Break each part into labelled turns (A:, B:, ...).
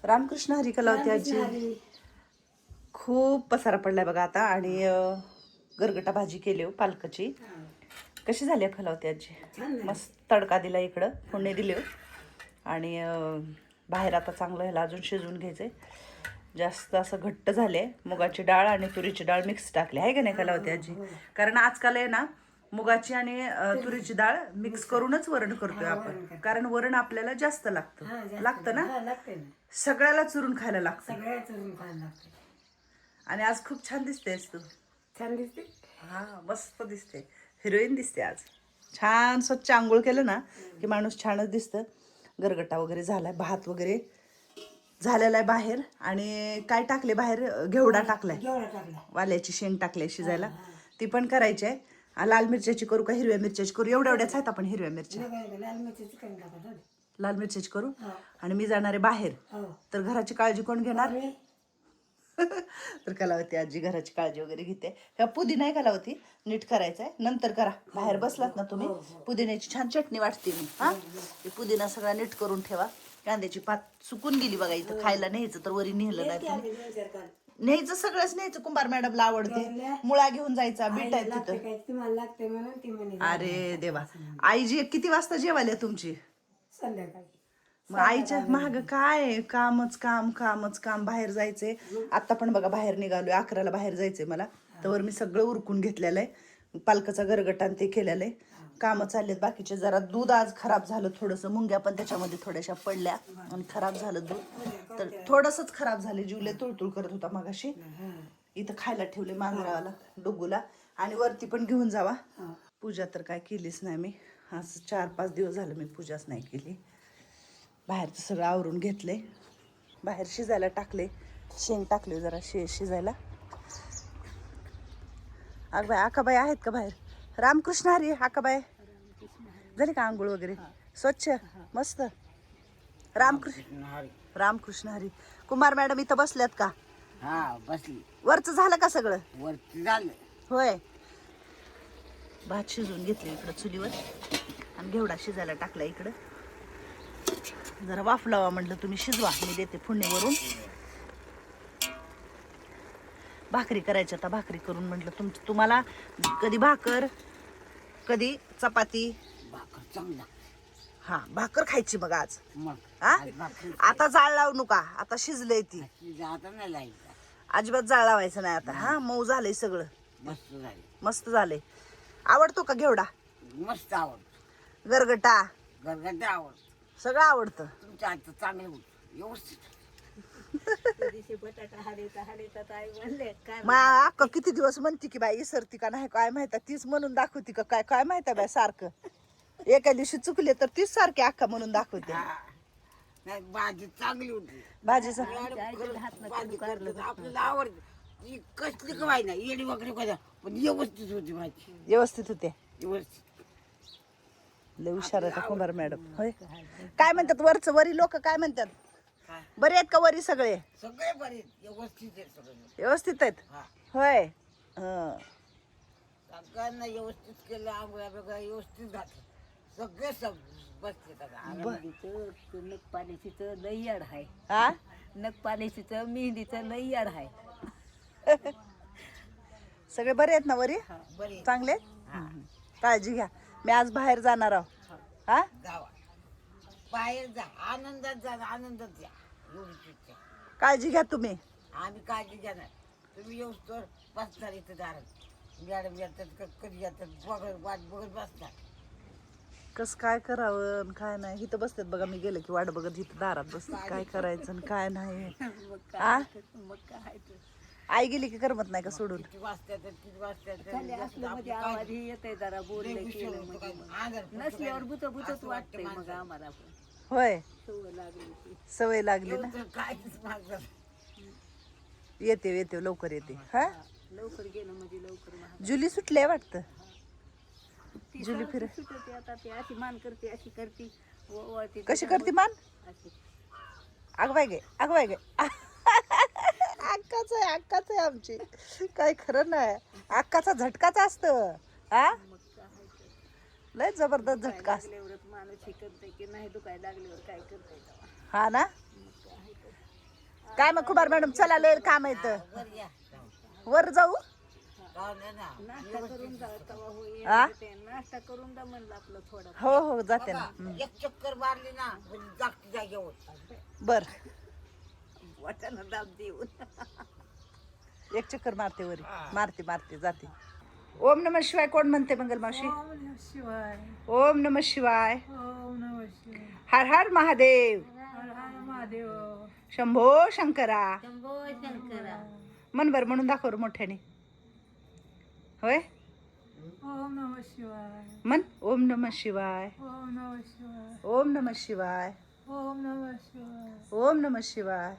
A: रामकृष्ण हरी कलावती आजी. खूप पसारा पडलाय बघा आता. आणि गरगटा भाजी केली हो पालकाची. कशी झाली आहे कलावती आजी? मस्त तडका दिला, इकडं फोडणी दिली हो. आणि बाहेर आता चांगलं ह्याला अजून शिजवून घ्यायचंय. जास्त असं घट्ट झाले. मुगाची डाळ आणि तुरीची डाळ मिक्स टाकली आहे का नाही कलावती आजी? कारण आजकाल आहे ना, मुगाची आणि तुरीची डाळ मिक्स करूनच वरण करतोय आपण. कारण वरण आपल्याला जास्त लागतं ना, सगळ्याला चुरून खायला लागतं. आणि आज खूप छान दिसतेस तू.
B: छान दिसते.
A: हा, मस्त दिसते. हिरोईन दिसते आज. छान स्वच्छ आंघोळ केलं ना की माणूस छानच दिसतं. गरगटा वगैरे झालाय, भात वगैरे झालेला आहे बाहेर. आणि काय टाकले बाहेर? घेवडा टाकलाय, वाल्याची शेंग टाकले शिजायला. ती पण करायची आहे. लाल मिरच्याची करू का हिरव्या मिरच्याची करू? एवढ्या एवढ्याच आहेत आपण हिरव्या मिरच्या. लाल मिरच्याची करू. आणि मी जाणार आहे बाहेर, तर घराची काळजी कोण घेणार? तर कलावती आजी घराची काळजी वगैरे घेते. ह्या पुदिना आहे कलावती, नीट करायचंय, नंतर करा. बाहेर बसलात ना तुम्ही, पुदिन्याची छान चटणी वाटते मी. हा, पुदिना सगळा नीट करून ठेवा. कांद्याची पात सुकून गेली बघा. इथं खायला न्यायचं तर वरी नेलं नाही तुम्ही. न्यायचं सगळंच न्यायचं. कुंभार मॅडमला आवडते. मुळा घेऊन जायचा, बीट आहे तिथं. अरे देवा, आई जी किती वाजता जेवायला तुमची?
B: संध्याकाळी.
A: मग आईच्या महाग काय कामच काम. बाहेर जायचंय. आता पण बघा बाहेर निघालोय. 11ला बाहेर जायचंय मला. तर मी सगळं उरकून घेतलेलं आहे. पालकाचा गरगटा आणि ते केलेलं आहे. कामं चाललेत बाकीचे. जरा दूध आज खराब झालं थोडंसं. मुंग्या पण त्याच्यामध्ये थोड्याशा पडल्या आणि खराब झालं दूध. तर थोडंसंच खराब झाले. जीवले तुळतुळ करत होता मगाशी. इथं खायला ठेवले मांजरावाला डुगूला. आणि वरती पण घेऊन जावा. पूजा तर काय केलीच नाही मी आज. 4-5 दिवस झालं मी पूजाच नाही केली. बाहेरचं सगळं आवरून घेतले. बाहेर शिजायला टाकले. शेंग टाकले जरा शिजायला. आकाबाई आकाबाई आहेत का बाहेर? रामकृष्ण हरी. आकाबाई झाली का आंघोळ वगैरे? स्वच्छ मस्त. रामकृष्ण हरी. कुमार मॅडम इथं बसल्यात का?
B: हा, बसली.
A: वरचं झालं का सगळं?
B: वरती झालं.
A: होय. भात शिजून घेतले इकडं चुलीवर. आणि घेवडा शिजायला टाकला इकडं. जरा वाफ लावा म्हटलं, तुम्ही शिजवा, मी देते फोडणीवरून. भाकरी करायची आता. भाकरी करून म्हटलं तुम्हाला कधी भाकर कधी चपाती.
B: भाकर चांगला.
A: हा, भाकर खायची मग आज.
B: मग
A: हा, आता जाळ लावू नका. आता शिजलंय ती.
B: जाता नाही लाईट.
A: अजिबात जाळ लावायचं नाही आता. हा, मऊ झालंय सगळं.
B: मस्त झाली.
A: मस्त झालंय. आवडतो का घेवडा?
B: मस्त आवडत.
A: गरगटा
B: गरगटा आवडत.
A: सगळं आवडतं.
B: तुमच्या हात चांगलं होत व्यवस्थित.
A: अक्का किती दिवस म्हणते की बाई इसरती का नाही काय माहिती. तीच म्हणून दाखवती का काय काय माहिती बाई. सारखं एका दिवशी चुकले तर तीच सारखी अक्का म्हणून दाखवते.
B: नाही, भाजी चांगली होती.
A: भाजीचं
B: आपल्याला आवडते. कसली का व्हाय ना, येडी वगैरे काय पण व्यवस्थित होती भाजी.
A: व्यवस्थित होते.
B: व्यवस्थित.
A: लय हुशार आहे कुंभार मॅडम. होय. काय म्हणतात वरचं वरी लोक काय म्हणतात? बरे आहेत का वरी सगळे?
B: सगळे बरे व्यवस्थित आहेत. सगळे
A: व्यवस्थित आहेत. होय. हं.
B: सगळ्यांना व्यवस्थित केलं. आंघोळ्या बघा व्यवस्थित घातलं. सगळे बसले.
C: नखपालिशीचं लई याड आहे.
A: हा,
C: नखपालिशीचं मेहंदीचं लई याड आहे.
A: सगळे बरे आहेत ना वरी?
B: बरे
A: चांगले. काळजी घ्या. मी आज बाहेर जाणार आहो. हा,
B: जावा. बाहेर जा, आनंदात जा, आनंदात जा. एवढीच
A: काळजी घ्या तुम्ही.
B: आम्ही काळजी घेणार. तुम्ही येऊस्तर बसणार इथं दारात. मॅडम येतात कधी येतात बघत वाट बघत बसणार.
A: कस काय करावं काय नाही. इथं बसतात बघा. मी गेले की वाट बघत इथं दारात बसतात. काय करायचं आणि काय नाही.
C: मग काय
A: आई गेली की करमत नाही का सोडून?
B: किती वाजतात किती वाजतात.
C: खाली असलं मध्ये आवाज ही येतंय. जरा बोललं केलं म्हणजे नसल्यावर बुत बुतच वाटतंय मग आम्हाला पण.
A: होय,
C: सवय लागली ती.
A: सवय लागली ना.
B: काहीच मागणार.
A: येते लवकर येते. हा,
C: लवकर गेलं म्हणजे लवकर महाग.
A: जुली सुटले वाटतं.
C: ती
A: जुली
C: सारखी
A: फिर
C: सुटते आता. ती अशी मान करते अशी करते वळते.
A: कशी करते मान?
C: अशी.
A: अगवाय गे अगवाय गे. अक्काच आहे आमची. काय खरं नाही. अक्काचा झटकाच असतं. हा,
C: मग काय तर.
A: लय जबरदस्त झटका असतो.
C: लागल्यावरच माणूस हे करते की नाही. दुखायला लागल्यावर काय करताय तेव्हा.
A: हा ना.
C: मग काय तर.
A: काय मग कुमार मॅडम चला लय काम आहे तर
B: वर या
A: वर जाऊ
B: नाही ना
C: नाश्ता करून जा तवा होईल
A: आ?
C: ते नाश्ता करून जा म्हणलं आपलं थोडं
A: हो हो जाते ना
B: एक चक्कर मारली ना म्हणजे जागती जागेवर
A: बर
C: वाटाणा दाब देऊन
A: एक चक्कर मारते वरी मारते मारते जाते ओम नमः शिवाय कोण म्हणते मंगल मावशी
C: शिवाय
A: ओम नमः शिवाय
C: ओम नमः शिवाय
A: हर हर महादेव
C: हर हर महादेव
A: शंभो शंकरा
C: शंभो शंकरा
A: मन बर म्हणून दाखव रे मोठ्याने होय
C: ओम नमः शिवाय
A: मन ओम नमः शिवाय
C: ओम नमः शिवाय
A: ओम नमः शिवाय
C: ओम नमः शिवाय
A: ओम नमः शिवाय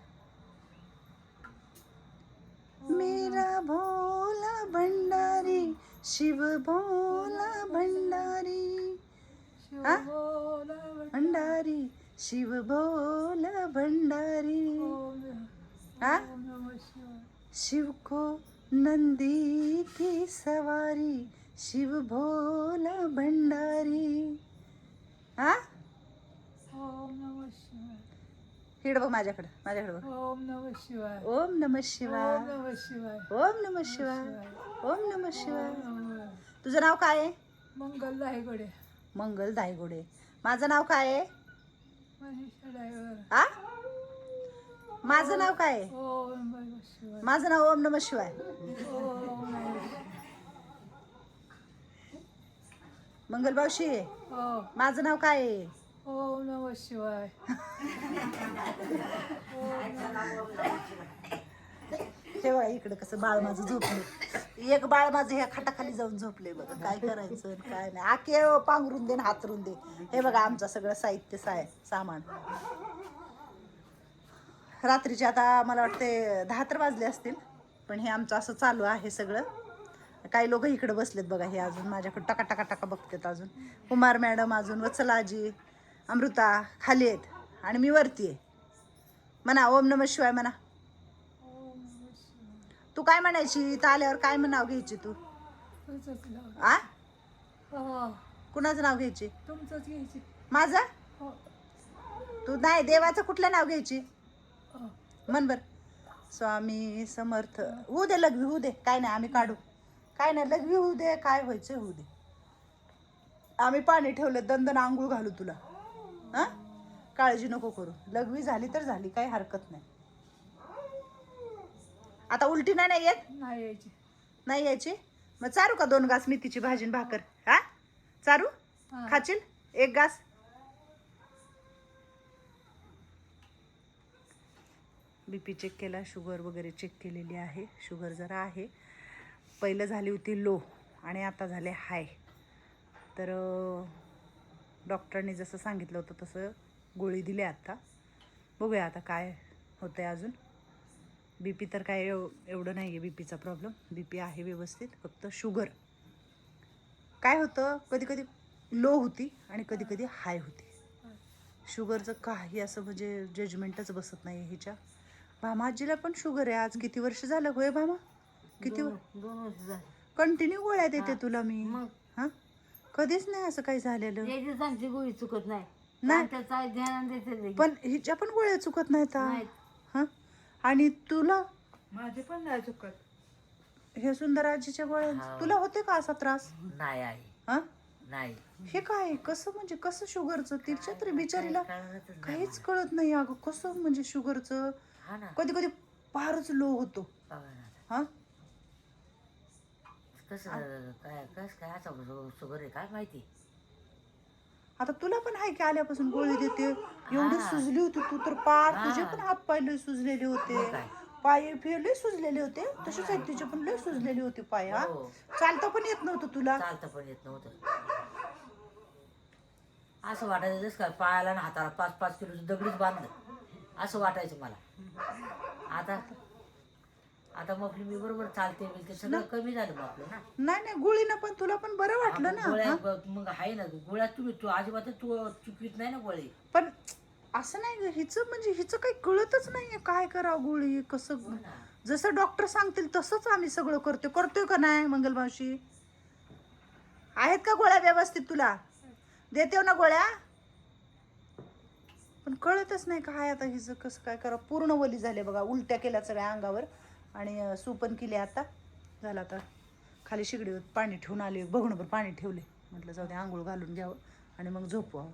A: मेरा भोला भंडारी शिव भोला भंडारी हा? भंडारी शिव भोला भंडारी हा? शिव को नंदी की सवारी शिव भोला भंडारी हा
C: ओम नमः शिवाय
A: हिड बघ माझ्याकडे बघ
C: ओम नमः शिवाय
A: ओम नमः शिवाय
C: ओम नमः शिवाय
A: ओम नमः शिवाय ओम नमः शिवाय तुझं नाव काय आहे
C: मंगल दायगडे
A: मंगल दायगोडे माझं नाव काय आहे
C: मनीषा ड्रायव्हर
A: आ माझं नाव काय आहे
C: ओम नमः शिवाय
A: माझं नाव ओम नमः शिवाय
C: ओम नमः शिवाय
A: मंगल मावशी
C: ओ
A: माझं नाव काय आहे
C: ओम नमः शिवाय
A: हे बघा इकडे कसं बाळ माझं झोपलं एक बाळ माझं ह्या खाटाखाली जाऊन झोपले बघा काय करायचं आणि काय नाही आके पांघरून दे आणि हातरून दे हे बघा आमचं सगळं साहित्य सामान रात्रीचे आता मला वाटते 10 तर वाजले असतील पण हे आमचं असं चालू आहे सगळं काही लोक इकडे बसलेत बघा हे अजून माझ्याकडे टका टका टका बघतात अजून कुमार मॅडम अजून वत्सलाजी अमृता खाली आहेत आणि मी वरती आहे म्हणा ओम नमः शिवाय म्हणा तू काय म्हणायची इथं आल्यावर काय नाव घ्यायची तू आ कुणाचं नाव घ्यायची
C: तुमचंच घ्यायची
A: माझं
C: हो
A: तू नाही देवाचं कुठलं नाव घ्यायची
C: हो
A: म्हण बर स्वामी समर्थ होऊ दे लघवी होऊ दे काय नाही आम्ही काढू काय नाही लघवी होऊ दे काय व्हायचं होऊ दे आम्ही पाणी ठेवलं दंदन आंघोळ घालू तुला हा काळजी नको करू लघवी झाली तर झाली काही हरकत नाही आता उलटी नाही येत
C: नाही यायची
A: नाही यायची मग चारू का 2 घास मेथीची भाजी आणि भाकर हा चारू
C: हा.
A: खाशील 1 घास बीपी चेक केला शुगर वगैरे चेक केलेली आहे शुगर जरा आहे पहिलं झाली होती लो आणि आता झाले हाय तर डॉक्टरांनी जसं सांगितलं होतं तसं गोळी दिली आता बघूया आता काय होतंय अजून बीपी तर काय एवढं नाही आहे बीपीचा प्रॉब्लेम बीपी आहे व्यवस्थित फक्त शुगर काय होतं कधी कधी लो होती आणि कधी कधी हाय होती शुगरचं काही असं म्हणजे जजमेंटच बसत नाही हिच्या भामाजीला पण शुगर आहे आज किती वर्ष झालं होय भामा किती
B: 2 वर्ष झाली
A: कंटिन्यू गोळ्या देते तुला मी
B: मग?
A: हा कधीच नाही असं काही झालेलं
B: याची सांगची गोळी चुकत नाही
A: नाही.
B: त्याचा ध्यान देते
A: पण हिच्या पण गोळ्या चुकत नाहीत
B: नाहीत.
A: हा आणि तुला
C: माझे पण नाही चुकत
A: हे सुंदराजीच्या गोळ्या
B: हा.
A: तुला होते का असा त्रास
B: नाही आहे
A: हा
B: नाही
A: हे काय कसं म्हणजे कसं शुगरचं तिच्या तरी बिचारीला
B: कळतच नाही
A: काहीच कळत नाही अगं कसं म्हणजे शुगरचं
B: हा ना
A: कधी कधी फारच लो होतो
B: बघा ना.
A: हा
B: कसं काय काय असं शुगर आहे काय माहिती
A: आता तुला पण आहे की आल्यापासून गोळी देते एवढी
B: हा.
A: सुजली होती तू तर पार
B: हा.
A: तुझे पण हात पाय लय सुजलेले होते
B: मग काय?
A: पाय फिर लय सुजलेले होते तसेच आहेत तुझे पण लय सुजलेले होते पाय हा
B: हो.
A: चालता पण येत नव्हतं तुला
B: चालतं पण येत नव्हतं असं वाटायचं जसं काय पायाला ना हाताला 5-5 किलोचं दगडीच बांधलं असं वाटायचं मला आता आता मग मी बरोबर चालते बिलते सगळं कमी झालं मग आपलं ना
A: नाही नाही गोळीनं पण तुला पण बरं वाटलं ना
B: गोळ्या
A: हा?
B: मग आहे ना गोळ्या तू अजिबात तू चुकीत नाही ना गोळी
A: पण असं नाही ग हिचं म्हणजे हिचं काही कळतच नाहीये काय करावं गोळी कसं जसं डॉक्टर सांगतील तसंच आम्ही सगळं करतोय का नाही मंगल मावशी आहेत का गोळ्या व्यवस्थित तुला देते ना गोळ्या पण कळतच नाही काय आता हिचं कसं काय करा. पूर्ण वली झाले बघा, उलट्या केल्या सगळ्या अंगावर आणि सुपन केली आता. झालं आता खाली शिगडीवर पाणी ठेवून आले, बघणं पाणी ठेवले. म्हटलं जाऊ दे आंघोळ घालून घ्यावं आणि मग झोपवावं.